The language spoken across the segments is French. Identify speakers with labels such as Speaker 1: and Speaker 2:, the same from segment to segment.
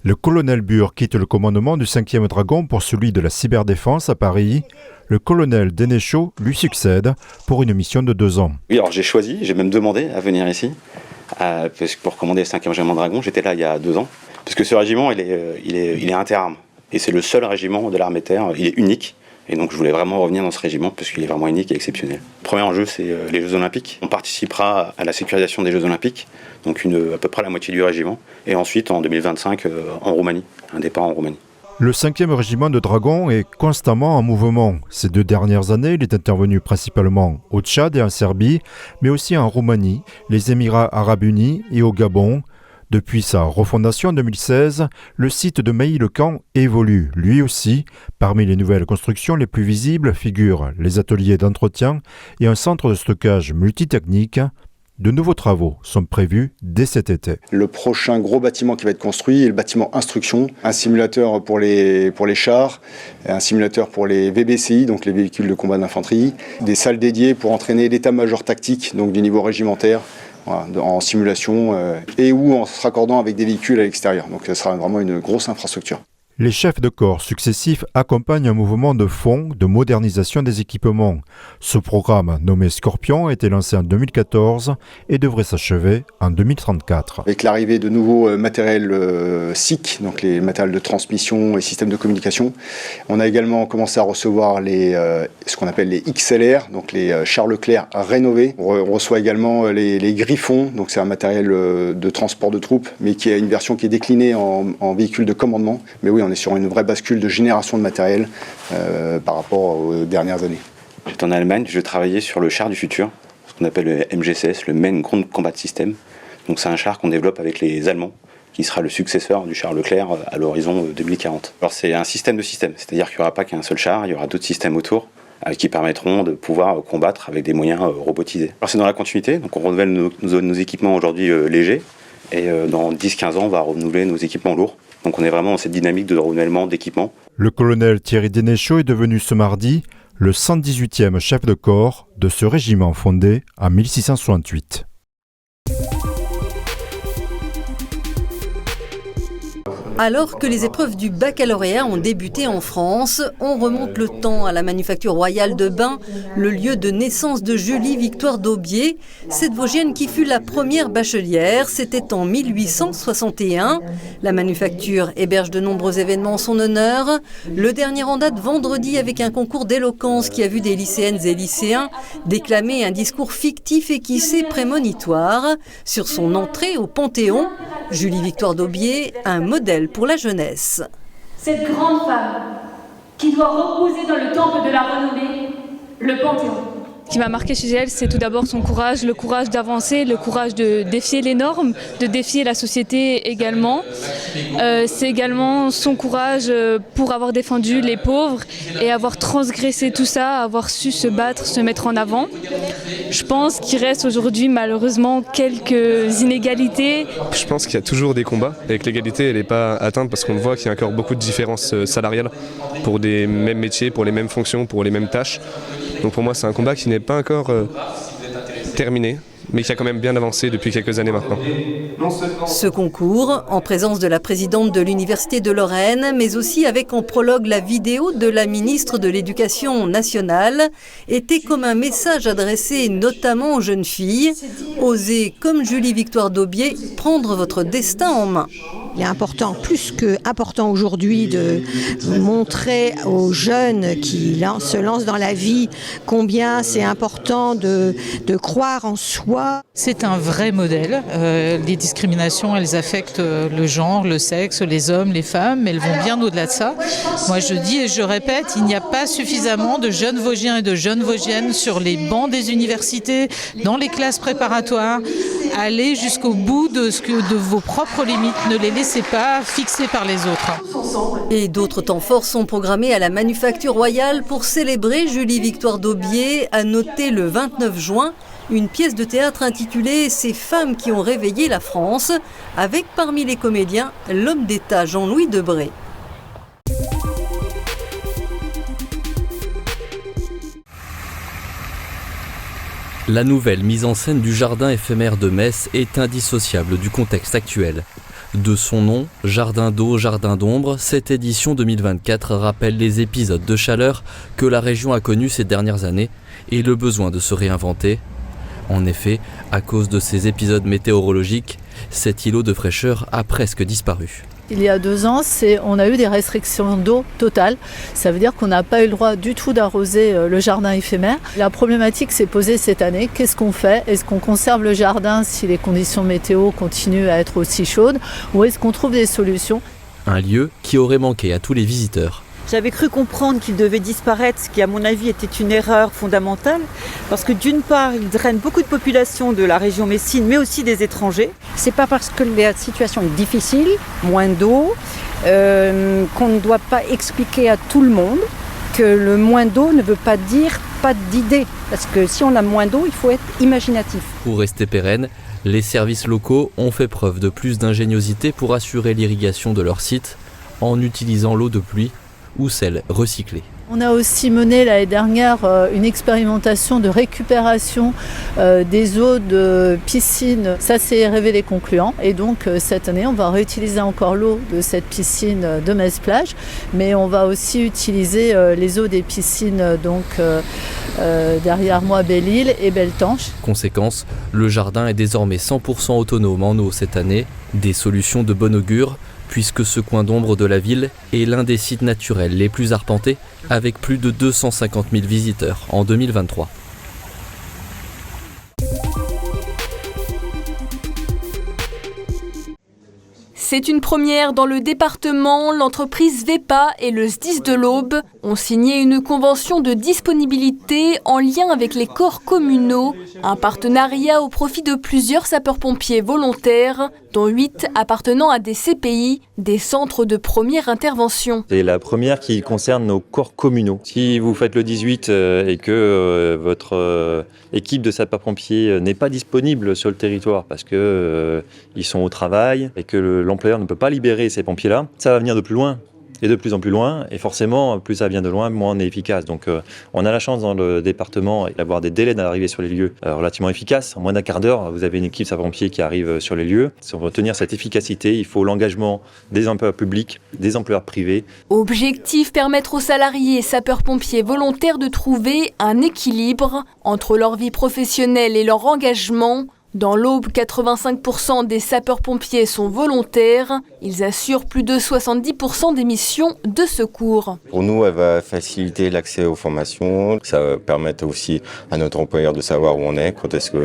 Speaker 1: Le colonel Bure quitte le commandement du 5e Dragon pour celui de la cyberdéfense à Paris. Le colonel Dénéchaud lui succède pour une mission de 2 ans.
Speaker 2: Oui, alors j'ai même demandé à venir ici pour commander le 5e régiment Dragon. J'étais là il y a 2 ans. Parce que ce régiment, il est interarmes. Et c'est le seul régiment de l'armée de terre, il est unique. Et donc je voulais vraiment revenir dans ce régiment parce qu'il est vraiment unique et exceptionnel. Le premier enjeu, c'est les Jeux Olympiques. On participera à la sécurisation des Jeux Olympiques, donc à peu près la moitié du régiment. Et ensuite, en 2025, en Roumanie, un départ en Roumanie.
Speaker 1: Le 5e régiment de Dragons est constamment en mouvement. Ces 2 dernières années, il est intervenu principalement au Tchad et en Serbie, mais aussi en Roumanie, les Émirats arabes unis et au Gabon. Depuis sa refondation en 2016, le site de Mailly-le-Camp évolue, lui aussi. Parmi les nouvelles constructions les plus visibles figurent les ateliers d'entretien et un centre de stockage multitechnique. De nouveaux travaux sont prévus dès cet été.
Speaker 3: Le prochain gros bâtiment qui va être construit est le bâtiment instruction, un simulateur pour les chars, un simulateur pour les VBCI, donc les véhicules de combat d'infanterie, des salles dédiées pour entraîner l'état-major tactique, donc du niveau régimentaire, en simulation et ou en se raccordant avec des véhicules à l'extérieur. Donc ça sera vraiment une grosse infrastructure.
Speaker 1: Les chefs de corps successifs accompagnent un mouvement de fond de modernisation des équipements. Ce programme, nommé Scorpion, a été lancé en 2014 et devrait s'achever en 2034.
Speaker 3: Avec l'arrivée de nouveaux matériels SIC, donc les matériels de transmission et systèmes de communication, on a également commencé à recevoir ce qu'on appelle les XLR, donc les chars Leclerc rénovés. On reçoit également les Griffons, donc c'est un matériel de transport de troupes, mais qui a une version qui est déclinée en véhicule de commandement. Mais oui, on est sur une vraie bascule de génération de matériel par rapport aux dernières années.
Speaker 2: J'étais en Allemagne, je travaillais sur le char du futur, ce qu'on appelle le MGCS, le Main Ground Combat System. Donc c'est un char qu'on développe avec les Allemands, qui sera le successeur du char Leclerc à l'horizon 2040. Alors c'est un système de systèmes, c'est-à-dire qu'il n'y aura pas qu'un seul char, il y aura d'autres systèmes autour qui permettront de pouvoir combattre avec des moyens robotisés. Alors c'est dans la continuité, donc on renouvelle nos équipements aujourd'hui légers, et dans 10-15 ans on va renouveler nos équipements lourds. Donc on est vraiment dans cette dynamique de renouvellement d'équipements.
Speaker 1: Le colonel Thierry Dénéchaud est devenu ce mardi le 118e chef de corps de ce régiment fondé en 1668.
Speaker 4: Alors que les épreuves du baccalauréat ont débuté en France, on remonte le temps à la Manufacture royale de Bain, le lieu de naissance de Julie Victoire d'Aubier. Cette Vosgienne qui fut la première bachelière, c'était en 1861. La Manufacture héberge de nombreux événements en son honneur. Le dernier en date vendredi avec un concours d'éloquence qui a vu des lycéennes et lycéens déclamer un discours fictif et qui s'est prémonitoire. Sur son entrée au Panthéon, Julie Victoire d'Aubier, un modèle pour la jeunesse.
Speaker 5: Cette grande femme qui doit reposer dans le temple de la renommée, le Panthéon.
Speaker 6: Ce qui m'a marqué chez elle, c'est tout d'abord son courage, le courage d'avancer, le courage de défier les normes, de défier la société également. C'est également son courage pour avoir défendu les pauvres et avoir transgressé tout ça, avoir su se battre, se mettre en avant. Je pense qu'il reste aujourd'hui malheureusement quelques inégalités.
Speaker 7: Je pense qu'il y a toujours des combats et que l'égalité elle n'est pas atteinte parce qu'on voit qu'il y a encore beaucoup de différences salariales pour des mêmes métiers, pour les mêmes fonctions, pour les mêmes tâches. Donc pour moi c'est un combat qui n'est pas encore terminé, mais qui a quand même bien avancé depuis quelques années maintenant.
Speaker 4: Ce concours, en présence de la présidente de l'Université de Lorraine, mais aussi avec en prologue la vidéo de la ministre de l'Éducation nationale, était comme un message adressé notamment aux jeunes filles. Osez, comme Julie Victoire d'Aubier, prendre votre destin en main.
Speaker 8: Il est important, plus que important aujourd'hui, de montrer aux jeunes qui se lancent dans la vie combien c'est important de croire en soi.
Speaker 9: C'est un vrai modèle. Les discriminations, elles affectent le genre, le sexe, les hommes, les femmes, mais elles vont bien au-delà de ça. Moi, je dis et je répète, il n'y a pas suffisamment de jeunes Vosgiens et de jeunes Vosgiennes sur les bancs des universités, dans les classes préparatoires. Allez jusqu'au bout de vos propres limites. Ne les laissez pas fixer par les autres.
Speaker 4: Et d'autres temps forts sont programmés à la Manufacture royale pour célébrer Julie Victoire d'Aubier, à noter le 29 juin, une pièce de théâtre intitulée « Ces femmes qui ont réveillé la France », avec parmi les comédiens l'homme d'État Jean-Louis Debré.
Speaker 10: La nouvelle mise en scène du jardin éphémère de Metz est indissociable du contexte actuel. De son nom, Jardin d'eau, Jardin d'ombre, cette édition 2024 rappelle les épisodes de chaleur que la région a connus ces dernières années et le besoin de se réinventer. En effet, à cause de ces épisodes météorologiques, cet îlot de fraîcheur a presque disparu.
Speaker 11: Il y a 2 ans, on a eu des restrictions d'eau totales. Ça veut dire qu'on n'a pas eu le droit du tout d'arroser le jardin éphémère. La problématique s'est posée cette année. Qu'est-ce qu'on fait? Est-ce qu'on conserve le jardin si les conditions météo continuent à être aussi chaudes? Ou est-ce qu'on trouve des solutions?
Speaker 10: Un lieu qui aurait manqué à tous les visiteurs.
Speaker 12: J'avais cru comprendre qu'il devait disparaître, ce qui à mon avis était une erreur fondamentale, parce que d'une part, il draine beaucoup de populations de la région messine, mais aussi des étrangers.
Speaker 13: C'est pas parce que la situation est difficile, moins d'eau, qu'on ne doit pas expliquer à tout le monde que le moins d'eau ne veut pas dire pas d'idées, parce que si on a moins d'eau, il faut être imaginatif.
Speaker 10: Pour rester pérenne, les services locaux ont fait preuve de plus d'ingéniosité pour assurer l'irrigation de leur site en utilisant l'eau de pluie ou celle recyclée.
Speaker 11: On a aussi mené l'année dernière une expérimentation de récupération des eaux de piscine. Ça s'est révélé concluant et donc cette année on va réutiliser encore l'eau de cette piscine de Metz-Plage, mais on va aussi utiliser les eaux des piscines derrière moi Belle-Île et Belletanche.
Speaker 10: Conséquence, le jardin est désormais 100% autonome en eau cette année, des solutions de bon augure puisque ce coin d'ombre de la ville est l'un des sites naturels les plus arpentés, avec plus de 250 000 visiteurs en 2023.
Speaker 14: C'est une première dans le département. L'entreprise VEPA et le SDIS de l'Aube ont signé une convention de disponibilité en lien avec les corps communaux. Un partenariat au profit de plusieurs sapeurs-pompiers volontaires, dont 8 appartenant à des CPI, des centres de première intervention.
Speaker 15: C'est la première qui concerne nos corps communaux. Si vous faites le 18 et que votre équipe de sapeurs-pompiers n'est pas disponible sur le territoire parce que ils sont au travail et que l'employeur ne peut pas libérer ces pompiers-là, ça va venir de plus loin. Et de plus en plus loin, et forcément, plus ça vient de loin, moins on est efficace. Donc on a la chance dans le département d'avoir des délais d'arrivée sur les lieux relativement efficaces. En moins d'un quart d'heure, vous avez une équipe sapeurs-pompiers qui arrive sur les lieux. Si on veut tenir cette efficacité, il faut l'engagement des employeurs publics, des employeurs privés.
Speaker 14: Objectif, permettre aux salariés sapeurs-pompiers volontaires de trouver un équilibre entre leur vie professionnelle et leur engagement. Dans l'Aube, 85% des sapeurs-pompiers sont volontaires. Ils assurent plus de 70% des missions de secours.
Speaker 16: Pour nous, elle va faciliter l'accès aux formations. Ça va permettre aussi à notre employeur de savoir où on est,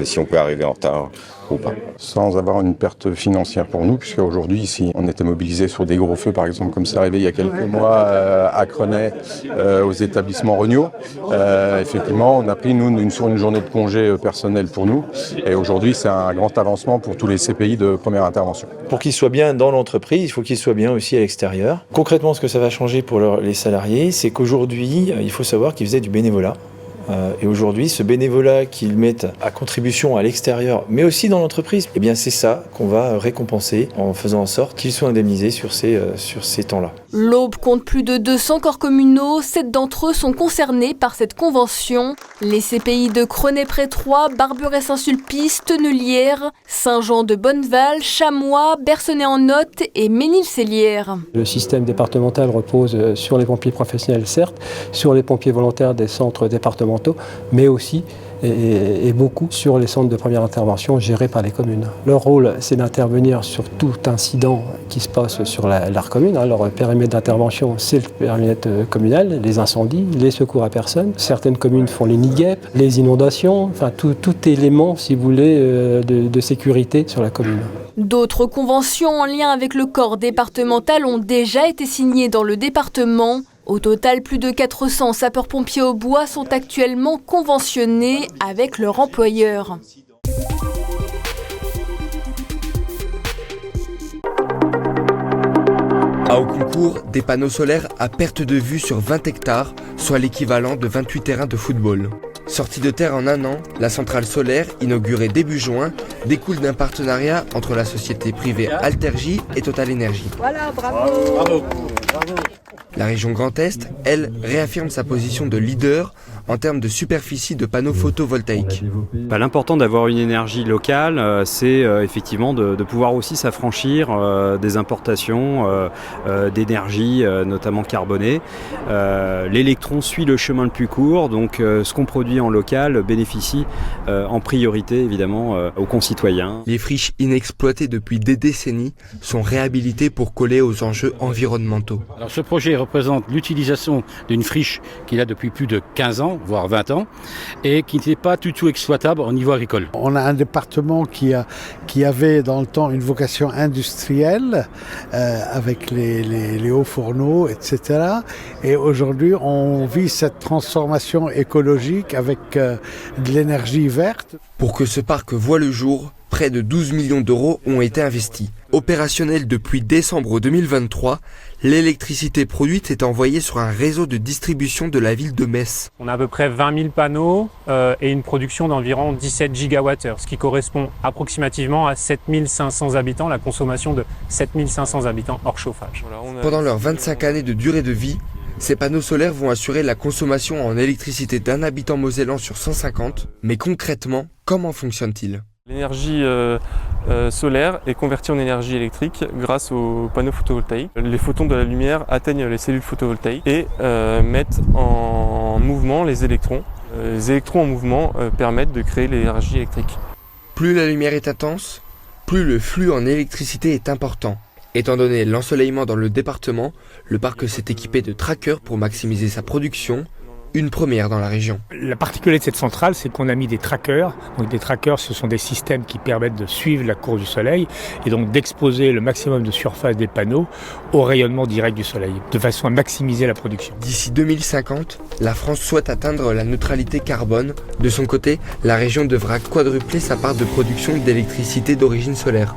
Speaker 16: si on peut arriver en retard ou pas.
Speaker 17: Sans avoir une perte financière pour nous, puisque aujourd'hui, ici, on était mobilisés sur des gros feux, par exemple, comme c'est arrivé il y a quelques mois à Crenay, aux établissements Regnault. Effectivement, on a pris, nous, une journée de congé personnel pour nous. Et aujourd'hui, c'est un grand avancement pour tous les CPI de première intervention.
Speaker 18: Pour qu'ils soient bien dans l'entreprise, il faut qu'ils soient bien aussi à l'extérieur. Concrètement, ce que ça va changer pour les salariés, c'est qu'aujourd'hui, il faut savoir qu'ils faisaient du bénévolat. Et aujourd'hui, ce bénévolat qu'ils mettent à contribution à l'extérieur, mais aussi dans l'entreprise, eh bien c'est ça qu'on va récompenser en faisant en sorte qu'ils soient indemnisés sur ces temps-là.
Speaker 14: L'Aube compte plus de 200 corps communaux. 7 d'entre eux sont concernés par cette convention. Les CPI de Crenay-près-Troyes, Barberey-Saint-Sulpice, Tennelière, Saint-Jean-de-Bonneval, Chamois, Bercenay-en-Notte et Ménil-Célière.
Speaker 19: Le système départemental repose sur les pompiers professionnels, certes, sur les pompiers volontaires des centres départementaux, mais aussi et beaucoup sur les centres de première intervention gérés par les communes. Leur rôle, c'est d'intervenir sur tout incident qui se passe sur leur commune. Leur périmètre d'intervention, c'est le périmètre communal, les incendies, les secours à personne. Certaines communes font les nids guêpes, les inondations, enfin tout élément, si vous voulez, de sécurité sur la commune.
Speaker 14: D'autres conventions en lien avec le corps départemental ont déjà été signées dans le département. Au total, plus de 400 sapeurs-pompiers au bois sont actuellement conventionnés avec leur employeur.
Speaker 20: À Auconcourt, des panneaux solaires à perte de vue sur 20 hectares, soit l'équivalent de 28 terrains de football. Sortie de terre en 1 an, la centrale solaire, inaugurée début juin, découle d'un partenariat entre la société privée Altergy et Total Energy.
Speaker 12: Voilà, bravo. Bravo.
Speaker 20: La région Grand Est, elle, réaffirme sa position de leader en termes de superficie de panneaux photovoltaïques.
Speaker 21: L'important d'avoir une énergie locale, c'est effectivement de pouvoir aussi s'affranchir des importations d'énergie, notamment carbonée. L'électron suit le chemin le plus court, donc ce qu'on produit en local bénéficie en priorité évidemment aux concitoyens.
Speaker 20: Les friches inexploitées depuis des décennies sont réhabilitées pour coller aux enjeux environnementaux.
Speaker 22: Alors ce projet représente l'utilisation d'une friche qui a depuis plus de 15 ans, voire 20 ans, et qui n'était pas du tout exploitable au niveau agricole.
Speaker 23: On a un département qui avait dans le temps une vocation industrielle avec les hauts fourneaux, etc. Et aujourd'hui, on vit cette transformation écologique avec de l'énergie verte.
Speaker 20: Pour que ce parc voie le jour, près de 12 millions d'euros ont été investis. Opérationnel depuis décembre 2023, l'électricité produite est envoyée sur un réseau de distribution de la ville de Metz.
Speaker 24: On a à peu près 20 000 panneaux et une production d'environ 17 gigawattheures, ce qui correspond approximativement à 7 500 habitants, la consommation de 7 500 habitants hors chauffage.
Speaker 20: Pendant leurs 25 années de durée de vie, ces panneaux solaires vont assurer la consommation en électricité d'un habitant mosellan sur 150. Mais concrètement, comment fonctionne-t-il ?
Speaker 25: L'énergie solaire est convertie en énergie électrique grâce aux panneaux photovoltaïques. Les photons de la lumière atteignent les cellules photovoltaïques et mettent en mouvement les électrons. Les électrons en mouvement permettent de créer l'énergie électrique.
Speaker 20: Plus la lumière est intense, plus le flux en électricité est important. Étant donné l'ensoleillement dans le département, le parc s'est équipé de trackers pour maximiser sa production. Une première dans la région.
Speaker 26: La particularité de cette centrale, c'est qu'on a mis des trackers. Donc des trackers, ce sont des systèmes qui permettent de suivre la course du soleil et donc d'exposer le maximum de surface des panneaux au rayonnement direct du soleil, de façon à maximiser la production.
Speaker 20: D'ici 2050, la France souhaite atteindre la neutralité carbone. De son côté, la région devra quadrupler sa part de production d'électricité d'origine solaire.